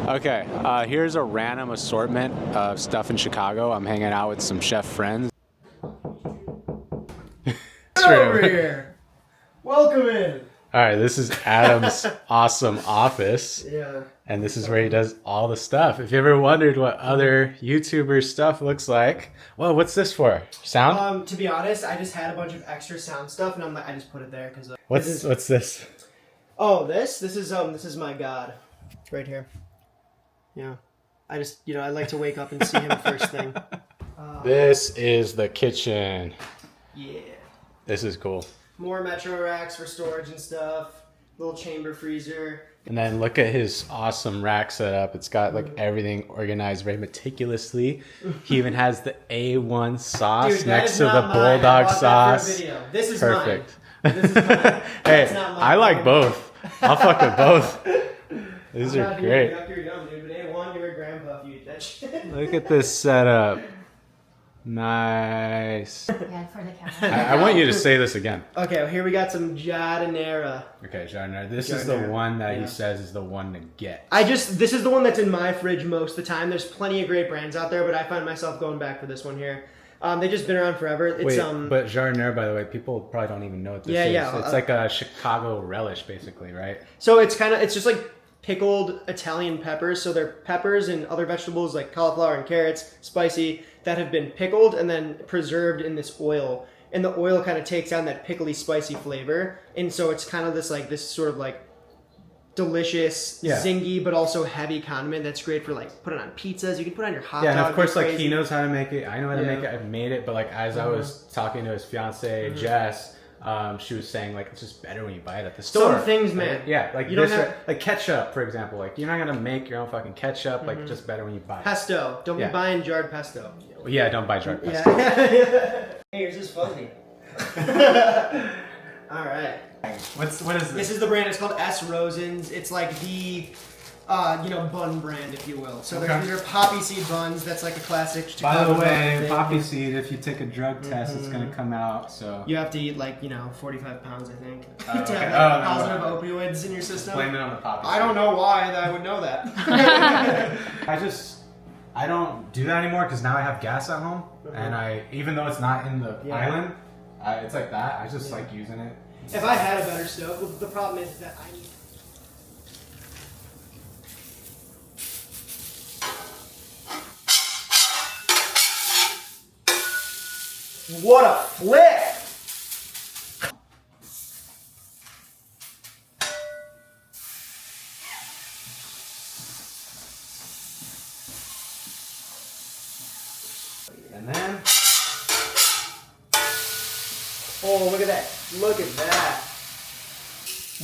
Okay, here's a random assortment of stuff in Chicago. I'm hanging out with some chef friends. Over here. Welcome in. All right, this is Adam's awesome office. Yeah. And this is where he does all the stuff. If you ever wondered what other YouTuber stuff looks like, well, what's this for? Sound? To be honest, I just had a bunch of extra sound stuff, and I just put it there because. What's this? Oh, this is my god, right here. Yeah, I like to wake up and see him first thing. This is the kitchen. Yeah. This is cool. More Metro racks for storage and stuff. Little chamber freezer. And then look at his awesome rack setup. It's got like everything organized very meticulously. He even has the A1 sauce. Dude, next to the not mine. bulldog I bought that sauce. for a video. This is Perfect. mine. This is mine. Hey, I like both. I'll fuck with both. These are great. You're young, dude, but A1, you're a grandpa if you eat that shit. Look at this setup. Nice. Yeah, for the camera. I want you to say this again. Okay, well, here we got some jardinera. Okay, jardinera. This is the one that he says is the one to get. This is the one that's in my fridge most of the time. There's plenty of great brands out there, but I find myself going back for this one here. They've just been around forever. It's, but jardinera, by the way, people probably don't even know what this is. Yeah. It's like a Chicago relish, basically, right? So it's just like pickled Italian peppers. So they're peppers and other vegetables like cauliflower and carrots, spicy, that have been pickled and then preserved in this oil. And the oil kind of takes on that pickly, spicy flavor. And so it's kind of this sort of like delicious, zingy, but also heavy condiment that's great for like putting on pizzas. You can put it on your hot dog. Yeah, and of course, like he knows how to make it. I know how to make it. I've made it, but like as I was talking to his fiance Jess, she was saying like it's just better when you buy it at the store. Some things, man. Yeah, like you don't have like ketchup, for example. Like you're not gonna make your own fucking ketchup. Like just better when you buy it. Pesto. Don't be buying jarred pesto. Yeah, don't buy jarred pesto. Yeah. Hey, yours is fuzzy. All right. What is this? This is the brand. It's called S. Rosen's. It's like the, bun brand, if you will. So these are poppy seed buns. That's like a classic Chicago. By the way, poppy seed. If you take a drug test, it's gonna come out. So you have to eat 45 pounds, I think, to okay. have positive opioids in your system. Blame it on the poppy seed. I don't know why I would know that. I don't do that anymore because now I have gas at home, and even though it's not in the island, it's like that. I just like using it. If I had a better stove, the problem is that I need. What a flip! And then, oh, look at that! Look at that!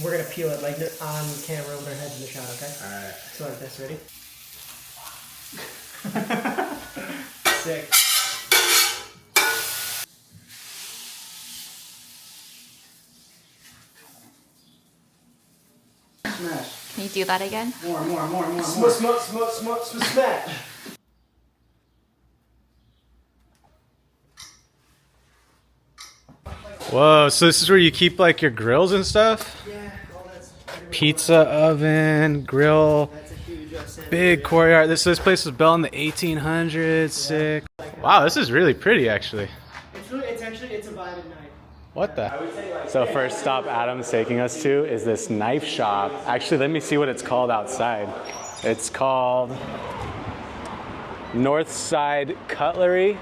We're gonna peel it like on camera with our heads in the shot, okay? all right. So like this, ready? Sick. Smash. Can you do that again? More. Smash. Whoa, so this is where you keep like your grills and stuff? Yeah, well, that's Pizza oven, grill, that's a huge big courtyard. This place was built in the 1800s. Sick. Wow, this is really pretty actually. It's a vibe at night. What the? So first stop Adam's taking us to is this knife shop. Actually, let me see what it's called outside. It's called Northside Cutlery.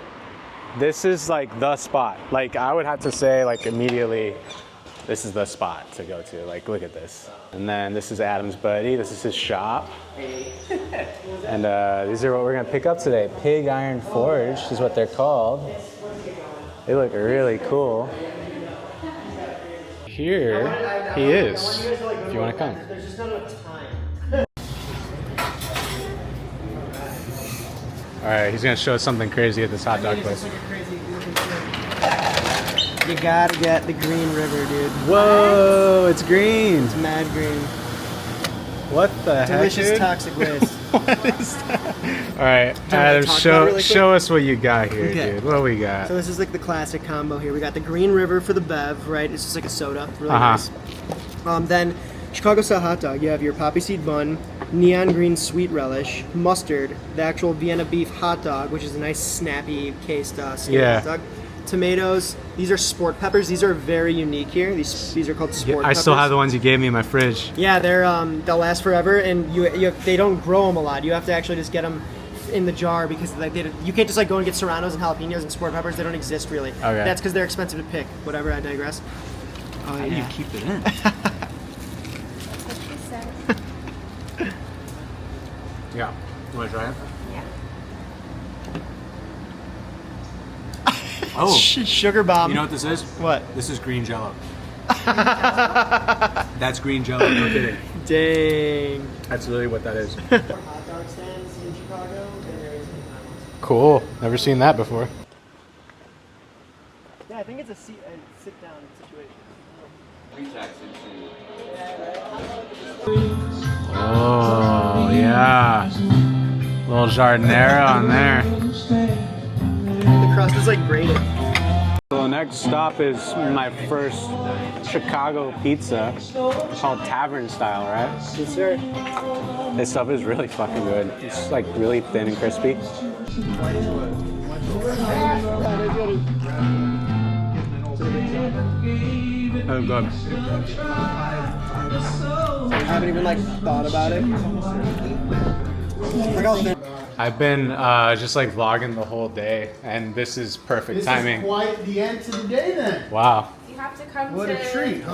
This is like the spot. Like I would have to say like immediately, this is the spot to go to. Like look at this. And then this is Adam's buddy. This is his shop. And these are what we're gonna pick up today. Pig Iron Forge is what they're called. They look really cool. Here he is, if you want to come. There's just not enough time. All right, he's gonna show us something crazy at this hot dog place. You gotta get the Green River, dude. Whoa, it's green. It's mad green. What the Delicious heck, dude? toxic waste. What is that? All right, Do you wanna Adam, talk about it really show us what you got here, Okay. dude. What we got? So this is like the classic combo here. We got the Green River for the bev, right? It's just like a soda, really nice. Then Chicago style hot dog. You have your poppy seed bun, neon green sweet relish, mustard, the actual Vienna beef hot dog, which is a nice snappy cased skinny hot dog. Tomatoes. These are sport peppers. These are very unique here. These are called sport peppers. I still have the ones you gave me in my fridge. Yeah, they'll last forever, and they don't grow them a lot. You have to actually just get them in the jar because like you can't just like go and get serranos and jalapenos and sport peppers. They don't exist really. Okay. That's because they're expensive to pick. Whatever. I digress. Oh yeah. You keep it in. Yeah. You want to try it? Yeah. Oh. Sugar bomb. You know what this is? What? This is green jello. That's green jello, no kidding. Dang. That's really what that is. Hot dog stands in Chicago, and there is Cool. Never seen that before. Yeah, I think it's a sit-down situation. Oh, yeah. Little jardinera on there. The crust is like grated. So the next stop is my first Chicago pizza called Tavern style, right? Yes, sir. This stuff is really fucking good. It's like really thin and crispy. Oh, good. I haven't even like thought about it. I've been just like vlogging the whole day, and this is perfect timing. This is quite the end to the day then. Wow. You have to come What to... a treat, huh?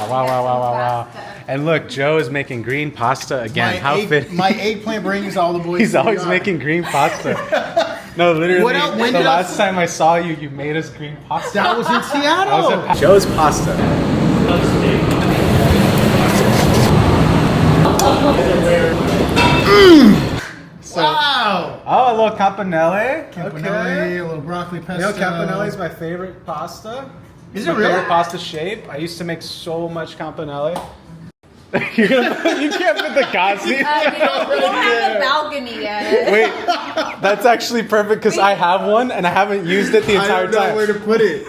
Wow. And look, Joe is making green pasta again. How fitting. My eggplant brings all the boys. He's to the always yard. making green pasta. No, literally, when the did I- last time I saw you, you made us green pasta. That was in Seattle. Joe's pasta. Wow. Oh, a little campanelle. Campanelli, a little broccoli pesto. You know, campanelle is my favorite pasta. Is My it really? favorite pasta shape. I used to make so much campanelle. You can't put the Cosby. we don't have a balcony yet. Wait, that's actually perfect because I have one and I haven't used it the entire I don't know time. where to put it.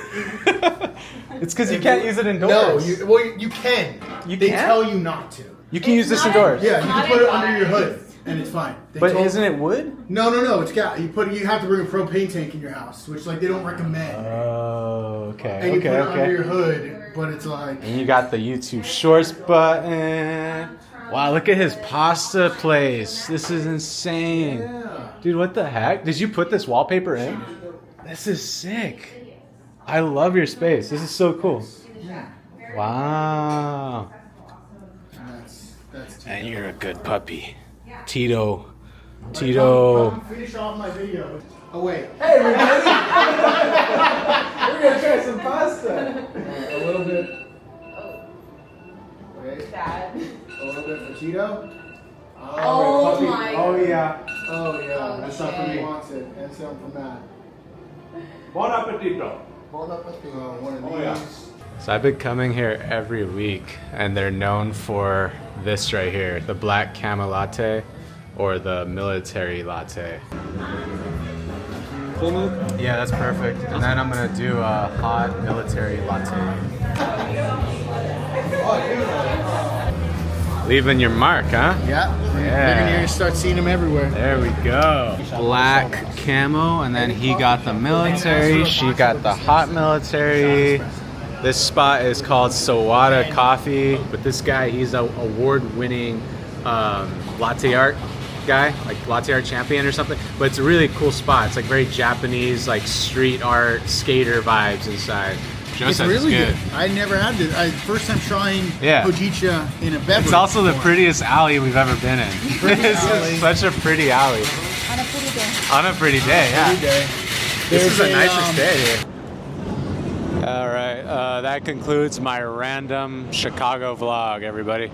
It's because you can't use it indoors. No, you can. They can? tell you not to. You can use this not indoors. Yeah, you Not can put it inside. under your hood and it's fine. But isn't it wood? No. It's got you have to bring a propane tank in your house, which like they don't recommend. Oh, okay. And you put it under Okay. your hood, but it's like. And you got the YouTube Shorts button. Wow, look at his pasta place. This is insane. Yeah. Dude, what the heck? Did you put this wallpaper in? This is sick. I love your space. This is so cool. Wow. That's And you're a good puppy. Tito. Finish off my video. Oh wait. Hey, everybody! We're gonna try some pasta. A little bit. Oh, Wait. Dad. A little bit for Tito. Oh puppy. my. Oh yeah. Oh yeah. That's not for Okay. me. Wants it. And some for Matt. Buon appetito. One of these. yeah. So I've been coming here every week, and they're known for this right here, the black camel latte or the military latte. Yeah, that's perfect. And then I'm gonna do a hot military latte. Leaving your mark, huh? Yeah. Yeah. They're gonna start seeing them everywhere. There we go. Black camo, and then he got the military, she got the hot military. This spot is called Sawada Coffee, but this guy, he's an award-winning latte art guy, like latte art champion or something. But it's a really cool spot. It's like very Japanese, like street art, skater vibes inside. Joe It's says really it's good. I never had this. First time trying Yeah. hojicha in a beverage. It's also the form. prettiest alley we've ever been in. It's alley. just such a pretty alley. On a pretty day. On a pretty day, yeah. Every day. This is the There's nicest day here. All right, that concludes my random Chicago vlog, everybody.